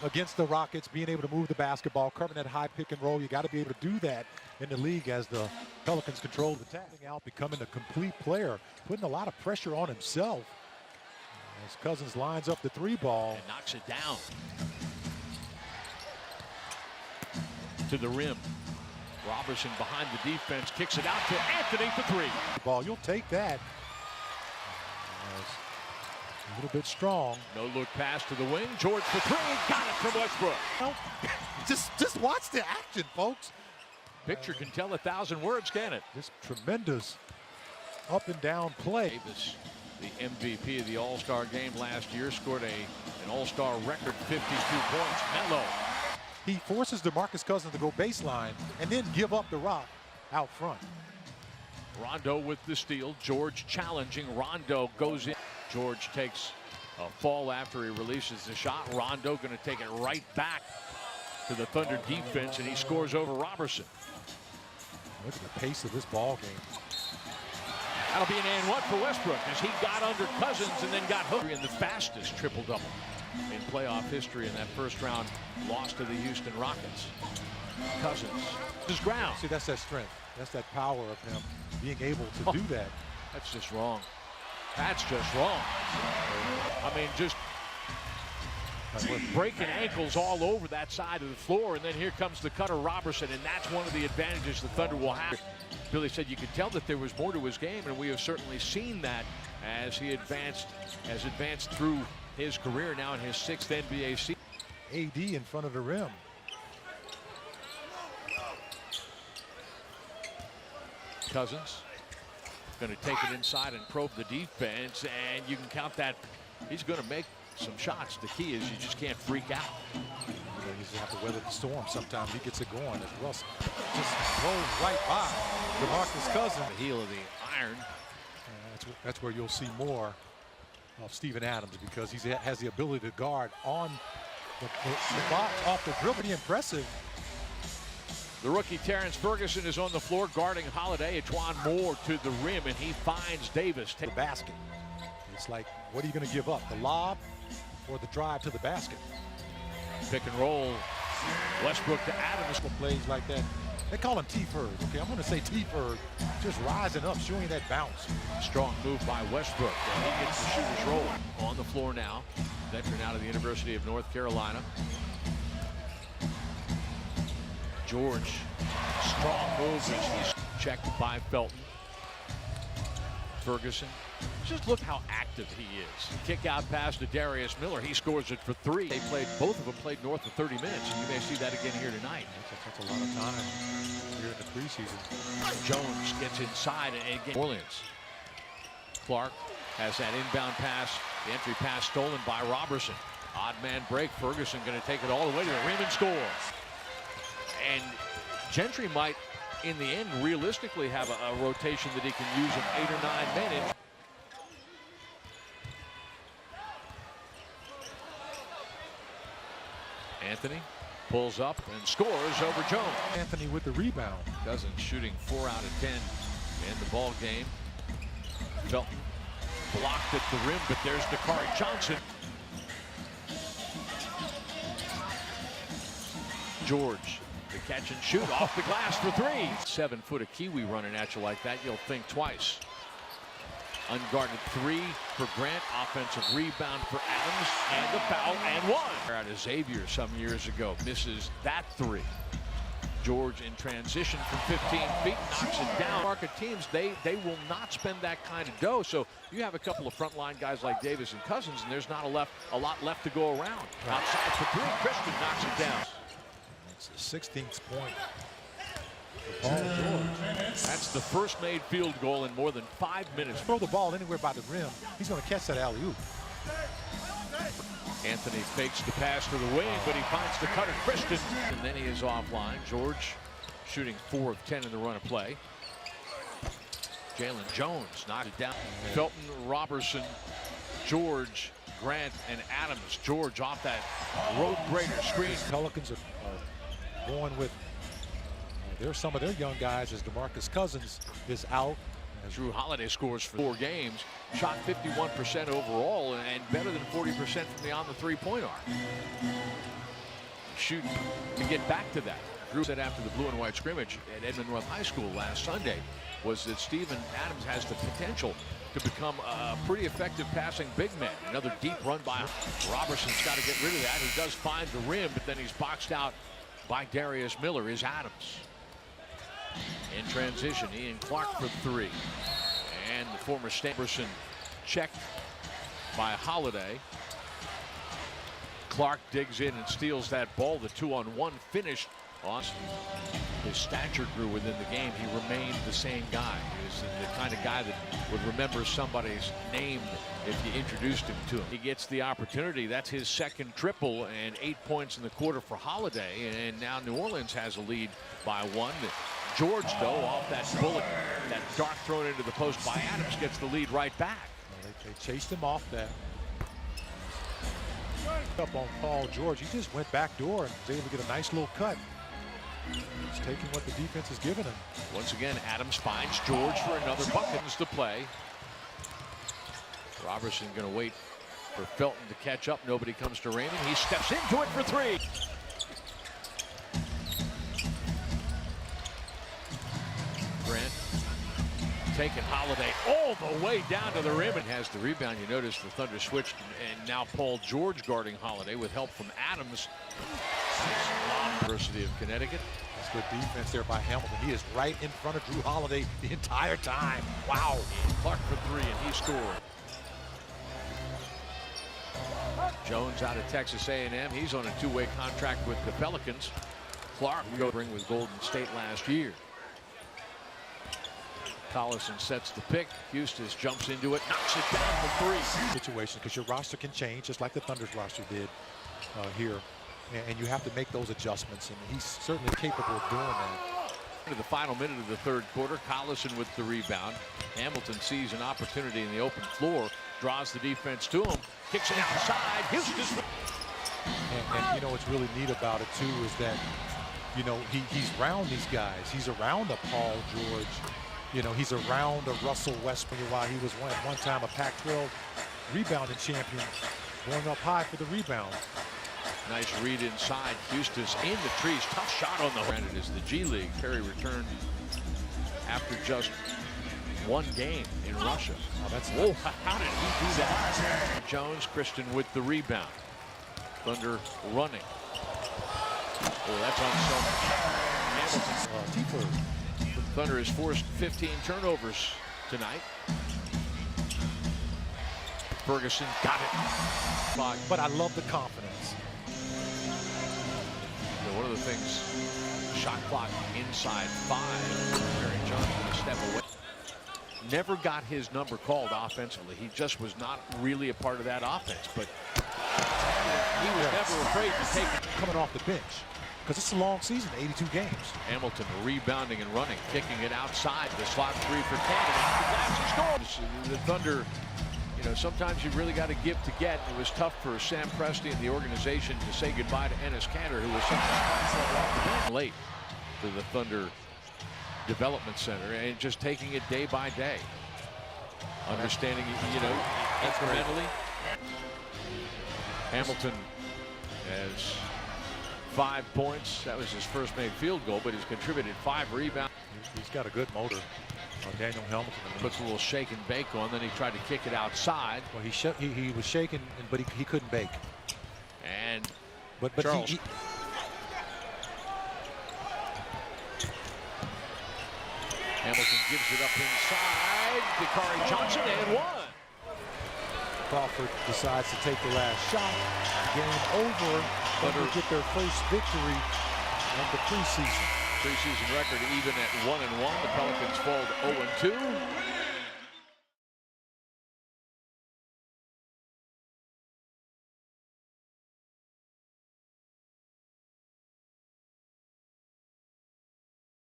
against the Rockets, being able to move the basketball, covering that high pick and roll. You got to be able to do that in the league as the Pelicans control the attack. Out, becoming a complete player, putting a lot of pressure on himself. As Cousins lines up the three ball. And knocks it down. To the rim. Robertson behind the defense, kicks it out to Anthony for three. Ball, you'll take that. A little bit strong. No look pass to the wing. George for three. Got it from Westbrook. No, just watch the action, folks. Picture can tell 1,000 words, can it? This tremendous up and down play. Davis, the MVP of the All-Star game last year, scored an All-Star record 52 points. Melo. He forces DeMarcus Cousins to go baseline and then give up the rock out front. Rondo with the steal. George challenging. Rondo goes in. George takes a fall after he releases the shot. Rondo going to take it right back to the Thunder defense, and he scores over Robertson. Look at the pace of this ball game. That'll be an and one for Westbrook as he got under Cousins and then got hooked in the fastest triple-double in playoff history in that first round loss to the Houston Rockets. Cousins, his ground. See, that's that strength. That's that power of him being able to do that. That's just wrong. That's just wrong. I mean, just breaking ankles all over that side of the floor, and then here comes the cutter Robertson, and that's one of the advantages the Thunder will have. Billy said you could tell that there was more to his game, and we have certainly seen that as he advanced through his career, now in his 6th NBA season. AD in front of the rim. Cousins going to take it inside and probe the defense, and you can count that he's going to make some shots. The key is you just can't freak out. You just have to weather the storm. Sometimes he gets it going as Russ just rolls right by DeMarcus Cousins. The heel of the iron. That's where you'll see more of Steven Adams, because he has the ability to guard on the box off the dribble. Pretty impressive. The rookie Terrence Ferguson is on the floor guarding Holiday. Etwan Moore to the rim, and he finds Davis. The basket. It's like, what are you going to give up? The lob or the drive to the basket? Pick and roll. Westbrook to Adams. Plays like that. They call him T-Ferg. Okay, I'm going to say T-Ferg. Just rising up, showing that bounce. Strong move by Westbrook. And he gets the shooter's roll. On the floor now. Veteran out of the University of North Carolina. George. Strong moves as he's checked by Felton. Ferguson. Just look how active he is. Kick out pass to Darius Miller. He scores it for three. Both of them played north of 30 minutes, and you may see that again here tonight. That's a lot of time here in the preseason. Jones gets inside and again. Orleans. Clark has that inbound pass. The entry pass stolen by Robertson. Odd man break. Ferguson going to take it all the way to the rim and score. And Gentry might, in the end, realistically have a rotation that he can use of 8 or 9 men. Anthony pulls up and scores over Jones. Anthony with the rebound. Cousins shooting 4 out of 10 in the ball game. Felton blocked at the rim, but there's Dakari Johnson. George, the catch and shoot off the glass for 3. 7 foot of Kiwi running at you like that, you'll think twice. Unguarded 3 for Grant. Offensive rebound for Adams, and the foul and 1. Out of Xavier some years ago, misses that 3. George in transition from 15 feet, knocks it down. Market teams, they will not spend that kind of dough. So you have a couple of frontline guys like Davis and Cousins, and there's not a lot left to go around. Right. Outside for 3, Christian knocks it down. It's the 16th point. That's the first made field goal in more than 5 minutes. Throw the ball anywhere by the rim. He's going to catch that alley-oop. Anthony fakes the pass to the wing, but he finds the cutter Christian. And then he is offline. George shooting 4 of 10 in the run of play. Jalen Jones knocked it down. Felton, Robertson, George, Grant, and Adams. George off that road grader screen. Pelicans are going with there's some of their young guys as DeMarcus Cousins is out. Drew Holiday scores for 4 games, shot 51% overall, and better than 40% from beyond the 3-point arc. shooting to get back to that. Drew said after the blue and white scrimmage at Edmond North High School last Sunday was that Steven Adams has the potential to become a pretty effective passing big man. Another deep run by Robertson's got to get rid of that. He does find the rim, but then he's boxed out by Darius Miller. Is Adams. In transition, Ian Clark for three. And the former Stanberson checked by Holiday. Clark digs in and steals that ball. The 2-on-1 finish. Awesome. His stature grew within the game. He remained the same guy. He was the kind of guy that would remember somebody's name if you introduced him to him. He gets the opportunity. That's his second triple and 8 points in the quarter for Holiday. And now New Orleans has a lead by 1. George, though, off that bullet, that dart thrown into the post by Adams, gets the lead right back. They chased him off that. Up on Paul George. He just went back door and was able to get a nice little cut. He's taking what the defense has given him. Once again, Adams finds George for another bucket to play. Robertson going to wait for Felton to catch up. Nobody comes to Raymond. He steps into it for three. Grant taking Holiday all the way down to the rim and has the rebound. You notice the Thunder switched, and now Paul George guarding Holiday with help from Adams. University of Connecticut. That's good defense there by Hamilton. He is right in front of Drew Holiday the entire time. Wow. Clark for three, and he scored. Jones out of Texas A&M. He's on a two-way contract with the Pelicans. Clark go ring with Golden State last year. Collison sets the pick. Eustace jumps into it, knocks it down for three. Situation, because your roster can change just like the Thunder's roster did here. And you have to make those adjustments, and he's certainly capable of doing that. Into the final minute of the third quarter, Collison with the rebound. Hamilton sees an opportunity in the open floor, draws the defense to him, kicks it outside. Houston's. And you know what's really neat about it too is that, you know, he's around these guys. He's around a Paul George. You know, he's around a Russell Westbrook while he was at one time a Pac-12 rebounding champion, going up high for the rebound. Nice read inside. Eustace in the trees. Tough shot on the granted is the G League. Perry returned after just one game in Russia. Oh, that's whoa! Nice. How did he do that? Jones, Christian with the rebound. Thunder running. Oh, that's on Hamilton. Thunder has forced 15 turnovers tonight. Ferguson got it. But I love the confidence. One of the things, shot clock inside 5. Perry Johnson going to step away. Never got his number called offensively. He just was not really a part of that offense. But he was never afraid to take it. Coming off the bench, because it's a long season, 82 games. Hamilton rebounding and running, kicking it outside. The slot three for Canada. After that, he scores. The Thunder. You know, sometimes you really got to give to get. It was tough for Sam Presti and the organization to say goodbye to Enes Kanter, who was something late to the Thunder Development Center, and just taking it day by day. Understanding, you know, incrementally. Hamilton has 5 points. That was his first made field goal, but he's contributed 5 rebounds. He's got a good motor. Daniel Hamilton puts a little shake and bake on. Then he tried to kick it outside. Well, he was shaking, but he couldn't bake. And but Charles. Hamilton gives it up inside. Dakari Johnson and one. Crawford decides to take the last shot. Game over. Thunder get their first victory of the preseason. Preseason record even at 1-1. The Pelicans fall to 0-2.